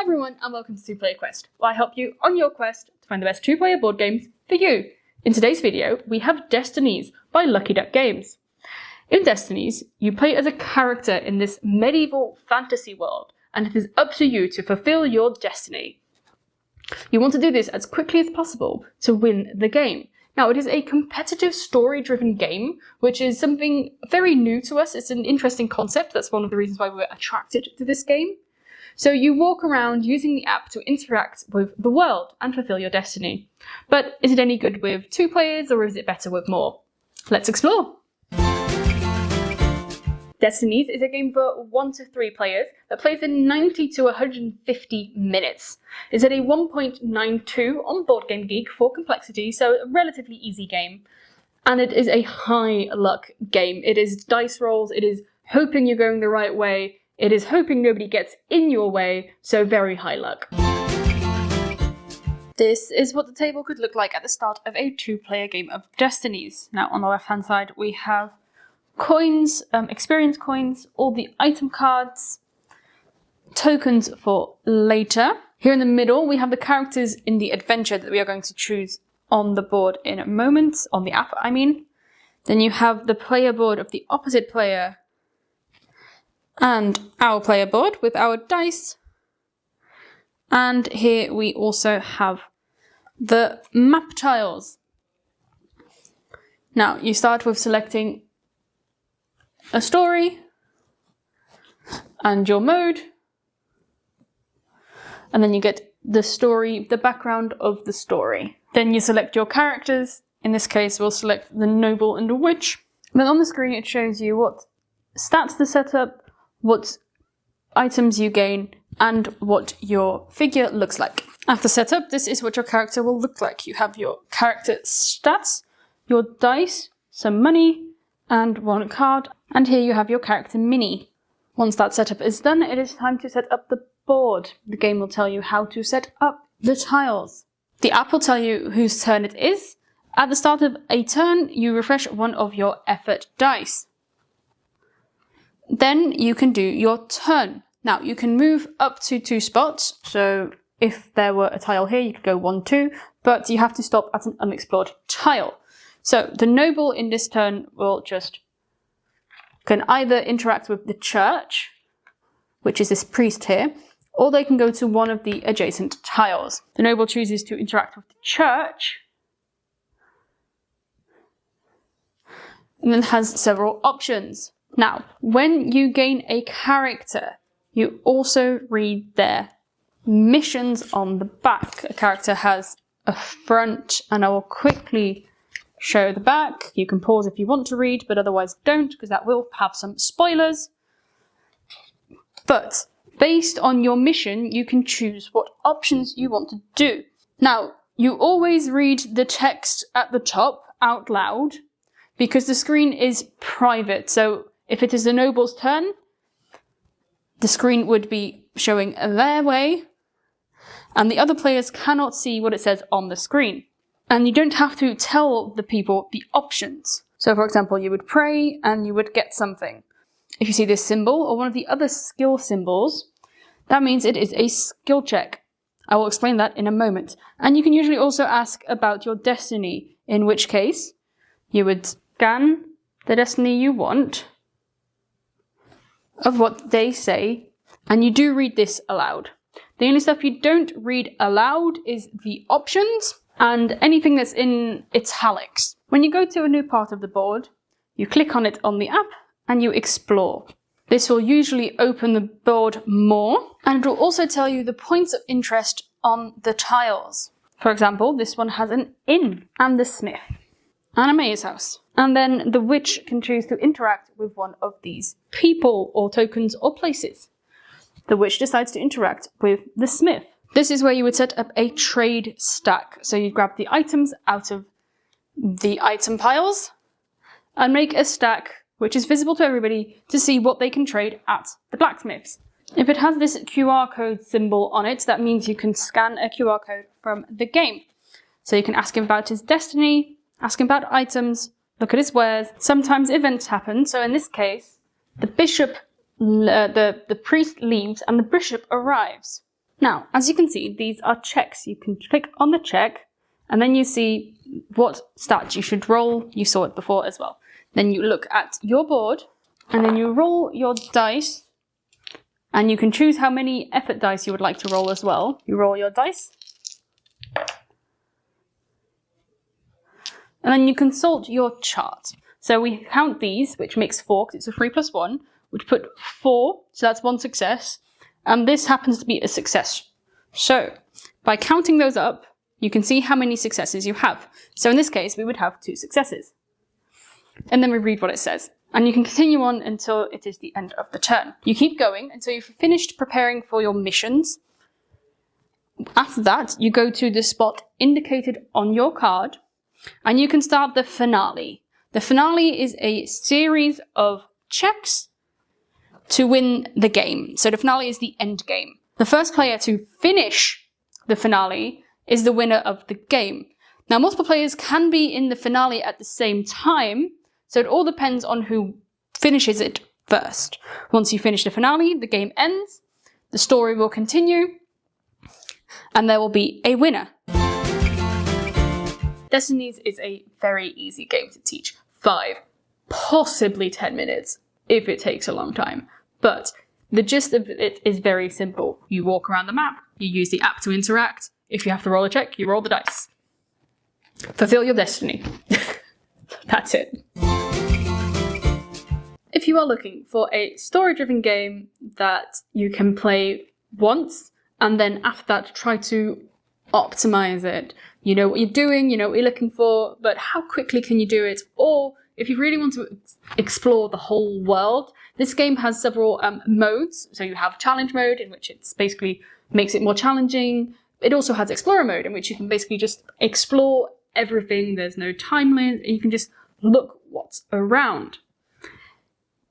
everyone, and welcome to 2-Player Quest, where I help you on your quest to find the best 2-player board games for you. In today's video, we have Destinies by Lucky Duck Games. In Destinies, you play as a character in this medieval fantasy world, and it is up to you to fulfill your destiny. You want to do this as quickly as possible to win the game. Now, it is a competitive story-driven game, which is something very new to us. It's an interesting concept. That's one of the reasons why we were attracted to this game. So you walk around using the app to interact with the world and fulfill your destiny. But is it any good with 2 players, or is it better with more? Let's explore! Destinies is a game for 1 to 3 players that plays in 90 to 150 minutes. It's at a 1.92 on Board Game Geek for complexity, so a relatively easy game. And it is a high luck game. It is dice rolls, it is hoping you're going the right way, it is hoping nobody gets in your way, so very high luck. This is what the table could look like at the start of a 2-player game of Destinies. Now on the left hand side we have coins, experience coins, all the item cards, tokens for later. Here in the middle we have the characters in the adventure that we are going to choose on the board in a moment, on the app I mean. Then you have the player board of the opposite player and our player board with our dice. And here we also have the map tiles. Now you start with selecting a story and your mode, and then you get the story, the background of the story. Then you select your characters. In this case we'll select the noble and the witch. And then on the screen it shows you what stats to set up, what items you gain, and what your figure looks like. After setup, this is what your character will look like. You have your character stats, your dice, some money, and 1 card. And here you have your character mini. Once that setup is done, it is time to set up the board. The game will tell you how to set up the tiles. The app will tell you whose turn it is. At the start of a turn, you refresh one of your effort dice. Then you can do your turn. Now you can move up to 2 spots. So if there were a tile here, you could go 1, 2, but you have to stop at an unexplored tile. So the noble in this turn can either interact with the church, which is this priest here, or they can go to one of the adjacent tiles. The noble chooses to interact with the church, and then has several options. Now, when you gain a character, you also read their missions on the back. A character has a front, and I will quickly show the back. You can pause if you want to read, but otherwise don't, because that will have some spoilers. But based on your mission, you can choose what options you want to do. Now, you always read the text at the top out loud, because the screen is private. So if it is the noble's turn, the screen would be showing their way, and the other players cannot see what it says on the screen. And you don't have to tell the people the options. So for example, you would pray and you would get something. If you see this symbol or one of the other skill symbols, that means it is a skill check. I will explain that in a moment. And you can usually also ask about your destiny, in which case you would scan the destiny you want of what they say, and you do read this aloud. The only stuff you don't read aloud is the options and anything that's in italics. When you go to a new part of the board, you click on it on the app and you explore. This will usually open the board more, and it will also tell you the points of interest on the tiles. For example, this one has an inn and the smith and a mayor's house. And then the witch can choose to interact with one of these people or tokens or places. The witch decides to interact with the smith. This is where you would set up a trade stack. So you grab the items out of the item piles and make a stack which is visible to everybody to see what they can trade at the blacksmiths. If it has this QR code symbol on it, that means you can scan a QR code from the game. So you can ask him about his destiny, ask him about items, look at his wares. Sometimes events happen. So in this case, the bishop, the priest leaves and the bishop arrives. Now, as you can see, these are checks. You can click on the check, and then you see what stat you should roll. You saw it before as well. Then you look at your board, and then you roll your dice, and you can choose how many effort dice you would like to roll as well. You roll your dice, and then you consult your chart. So we count these, which makes 4, because it's a 3 + 1, which put 4, so that's 1 success, and this happens to be a success. So by counting those up, you can see how many successes you have. So in this case, we would have 2 successes. And then we read what it says. And you can continue on until it is the end of the turn. You keep going until you've finished preparing for your missions. After that, you go to the spot indicated on your card, and you can start the finale. The finale is a series of checks to win the game. So the finale is the end game. The first player to finish the finale is the winner of the game. Now, multiple players can be in the finale at the same time, so it all depends on who finishes it first. Once you finish the finale, the game ends, the story will continue, and there will be a winner. Destinies is a very easy game to teach. 5, possibly 10 minutes, if it takes a long time. But the gist of it is very simple. You walk around the map, you use the app to interact. If you have to roll a check, you roll the dice. Fulfill your destiny. That's it. If you are looking for a story-driven game that you can play once, and then after that try to optimize it, you know what you're doing, you know what you're looking for, but how quickly can you do it? Or if you really want to explore the whole world, this game has several modes. So you have challenge mode, in which it's basically makes it more challenging. It also has explorer mode, in which you can basically just explore everything. There's no time limit. You can just look what's around.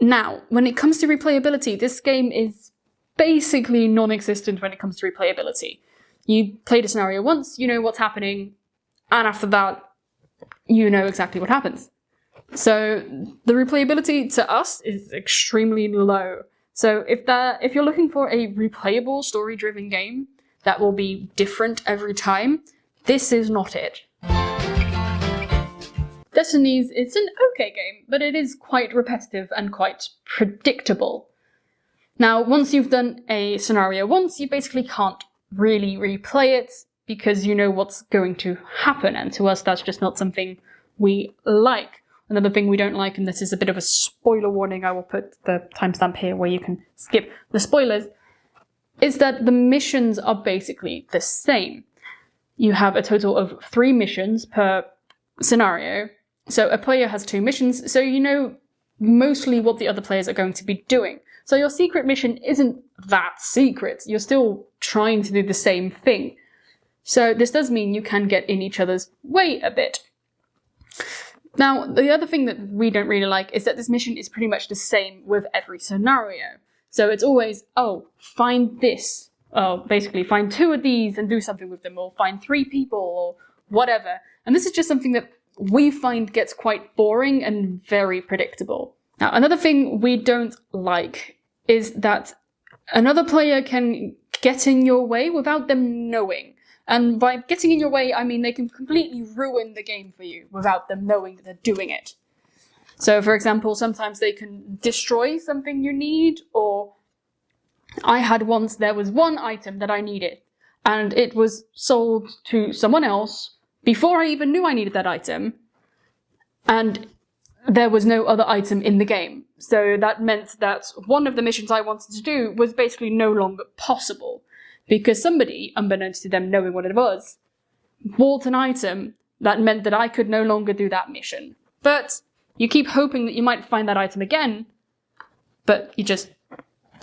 Now, when it comes to replayability, this game is basically non-existent when it comes to replayability. You played a scenario once, you know what's happening, and after that, you know exactly what happens. So the replayability to us is extremely low. So if you're looking for a replayable, story-driven game that will be different every time, this is not it. Destinies is an okay game, but it is quite repetitive and quite predictable. Now, once you've done a scenario once, you basically can't really replay it because you know what's going to happen, and to us that's just not something we like. Another thing we don't like, and this is a bit of a spoiler warning, I will put the timestamp here where you can skip the spoilers, is that the missions are basically the same. You have a total of 3 missions per scenario, so a player has 2 missions, so you know mostly what the other players are going to be doing. So your secret mission isn't that secret, you're still trying to do the same thing. So this does mean you can get in each other's way a bit. Now, the other thing that we don't really like is that this mission is pretty much the same with every scenario. So it's always, oh, find this. Oh, basically, find 2 of these and do something with them, or find 3 people, or whatever. And this is just something that we find gets quite boring and very predictable. Now, another thing we don't like is that another player can get in your way without them knowing. And by getting in your way, I mean they can completely ruin the game for you without them knowing that they're doing it. So, for example, sometimes they can destroy something you need, or I had once, there was one item that I needed, and it was sold to someone else before I even knew I needed that item, and there was no other item in the game. So that meant that one of the missions I wanted to do was basically no longer possible, because somebody, unbeknownst to them knowing what it was, bought an item that meant that I could no longer do that mission. But you keep hoping that you might find that item again, but you just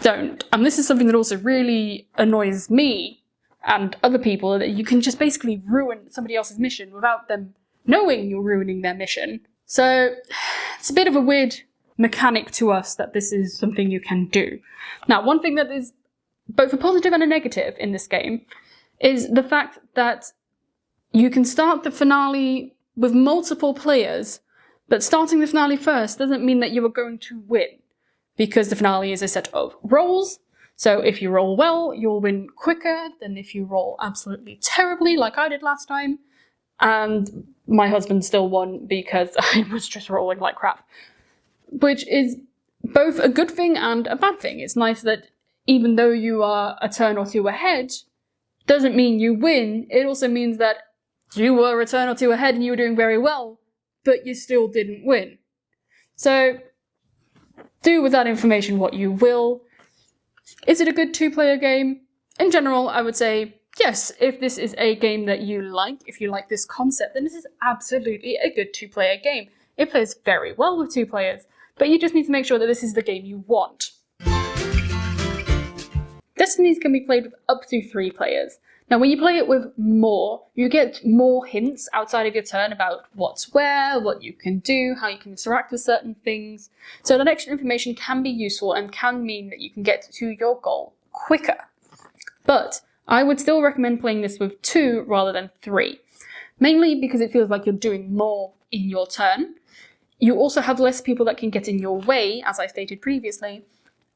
don't. And this is something that also really annoys me and other people, that you can just basically ruin somebody else's mission without them knowing you're ruining their mission. So it's a bit of a weird mechanic to us that this is something you can do. Now, one thing that is both a positive and a negative in this game is the fact that you can start the finale with multiple players, but starting the finale first doesn't mean that you are going to win, because the finale is a set of rolls. So if you roll well, you'll win quicker than if you roll absolutely terribly, like I did last time. And my husband still won because I was just rolling like crap. Which is both a good thing and a bad thing. It's nice that even though you are a turn or two ahead, doesn't mean you win. It also means that you were a turn or two ahead and you were doing very well, but you still didn't win. So do with that information what you will. Is it a good two-player game? In general, I would say yes. If this is a game that you like, if you like this concept, then this is absolutely a good two-player game. It plays very well with two players, but you just need to make sure that this is the game you want. Destinies can be played with up to 3 players. Now, when you play it with more, you get more hints outside of your turn about what's where, what you can do, how you can interact with certain things. So that extra information can be useful and can mean that you can get to your goal quicker. But I would still recommend playing this with 2 rather than 3. Mainly because it feels like you're doing more in your turn. You also have less people that can get in your way, as I stated previously.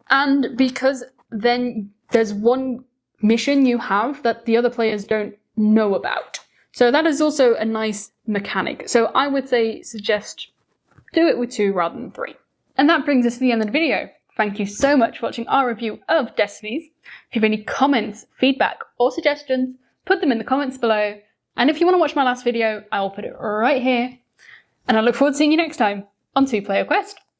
And because then there's one mission you have that the other players don't know about. So that is also a nice mechanic. So I would suggest do it with 2 rather than 3. And that brings us to the end of the video. Thank you so much for watching our review of Destinies. If you have any comments, feedback, or suggestions, put them in the comments below. And if you want to watch my last video, I will put it right here. And I look forward to seeing you next time on 2 Player Quest.